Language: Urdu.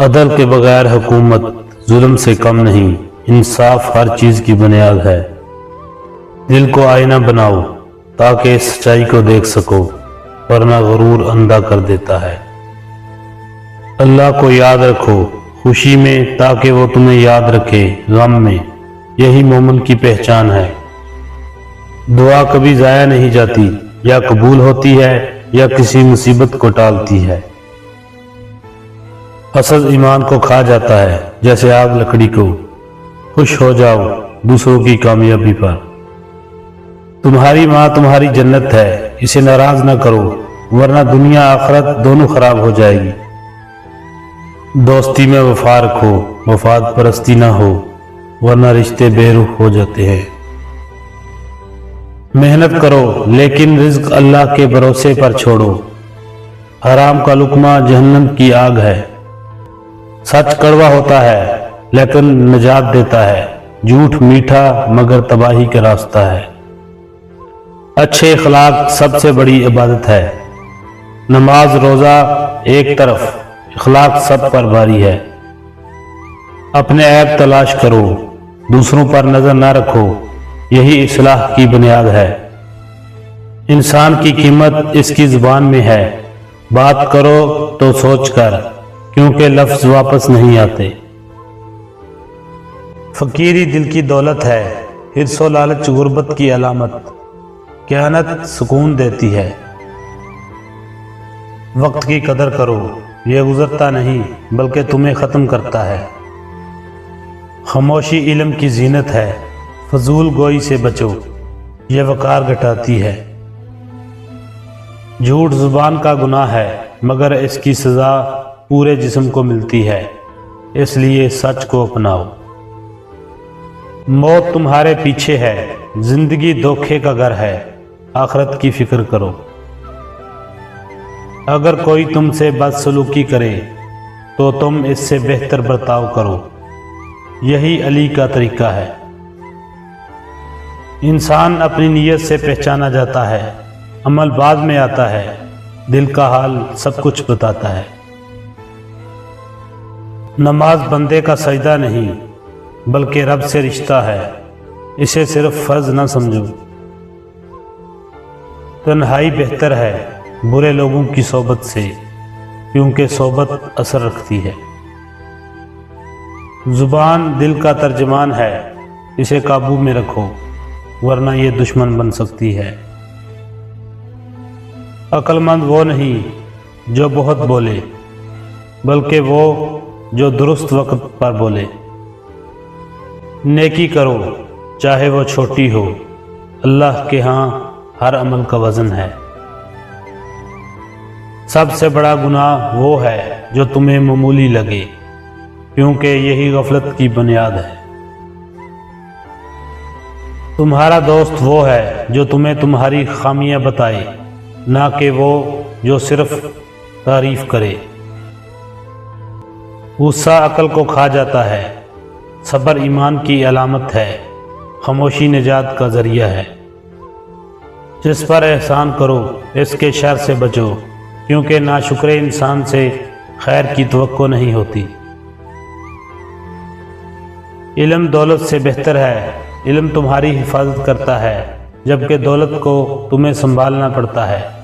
عدل کے بغیر حکومت ظلم سے کم نہیں، انصاف ہر چیز کی بنیاد ہے۔ دل کو آئینہ بناؤ تاکہ سچائی کو دیکھ سکو، ورنہ غرور اندھا کر دیتا ہے۔ اللہ کو یاد رکھو خوشی میں تاکہ وہ تمہیں یاد رکھے غم میں، یہی مومن کی پہچان ہے۔ دعا کبھی ضائع نہیں جاتی، یا قبول ہوتی ہے یا کسی مصیبت کو ٹالتی ہے۔ حسد ایمان کو کھا جاتا ہے جیسے آگ لکڑی کو۔ خوش ہو جاؤ دوسروں کی کامیابی پر۔ تمہاری ماں تمہاری جنت ہے، اسے ناراض نہ کرو ورنہ دنیا آخرت دونوں خراب ہو جائے گی۔ دوستی میں وفا رکھو، مفاد پرستی نہ ہو ورنہ رشتے بے رخ ہو جاتے ہیں۔ محنت کرو لیکن رزق اللہ کے بھروسے پر چھوڑو، حرام کا لقمہ جہنم کی آگ ہے۔ سچ کڑوا ہوتا ہے لیکن نجات دیتا ہے، جھوٹ میٹھا مگر تباہی کا راستہ ہے۔ اچھے اخلاق سب سے بڑی عبادت ہے۔ نماز روزہ ایک طرف، اخلاق سب پر بھاری ہے۔ اپنے عیب تلاش کرو، دوسروں پر نظر نہ رکھو، یہی اصلاح کی بنیاد ہے۔ انسان کی قیمت اس کی زبان میں ہے، بات کرو تو سوچ کر، کیونکہ لفظ واپس نہیں آتے۔ فقیری دل کی دولت ہے، حرص و لالچ غربت کی علامت، خیانت سکون دیتی ہے۔ وقت کی قدر کرو، یہ گزرتا نہیں بلکہ تمہیں ختم کرتا ہے۔ خاموشی علم کی زینت ہے، فضول گوئی سے بچو، یہ وقار گھٹاتی ہے۔ جھوٹ زبان کا گناہ ہے مگر اس کی سزا پورے جسم کو ملتی ہے، اس لیے سچ کو اپناؤ۔ موت تمہارے پیچھے ہے، زندگی دھوکے کا گھر ہے، آخرت کی فکر کرو۔ اگر کوئی تم سے بدسلوکی کرے تو تم اس سے بہتر برتاؤ کرو، یہی علی کا طریقہ ہے۔ انسان اپنی نیت سے پہچانا جاتا ہے، عمل بعد میں آتا ہے، دل کا حال سب کچھ بتاتا ہے۔ نماز بندے کا سجدہ نہیں بلکہ رب سے رشتہ ہے، اسے صرف فرض نہ سمجھو۔ تنہائی بہتر ہے برے لوگوں کی صحبت سے، کیونکہ صحبت اثر رکھتی ہے۔ زبان دل کا ترجمان ہے، اسے قابو میں رکھو ورنہ یہ دشمن بن سکتی ہے۔ عقل مند وہ نہیں جو بہت بولے، بلکہ وہ جو درست وقت پر بولے۔ نیکی کرو چاہے وہ چھوٹی ہو، اللہ کے ہاں ہر عمل کا وزن ہے۔ سب سے بڑا گناہ وہ ہے جو تمہیں معمولی لگے، کیونکہ یہی غفلت کی بنیاد ہے۔ تمہارا دوست وہ ہے جو تمہیں تمہاری خامیاں بتائے، نہ کہ وہ جو صرف تعریف کرے۔ غصہ عقل کو کھا جاتا ہے، صبر ایمان کی علامت ہے، خاموشی نجات کا ذریعہ ہے۔ جس پر احسان کرو اس کے شر سے بچو، کیونکہ ناشکر انسان سے خیر کی توقع نہیں ہوتی۔ علم دولت سے بہتر ہے، علم تمہاری حفاظت کرتا ہے جبکہ دولت کو تمہیں سنبھالنا پڑتا ہے۔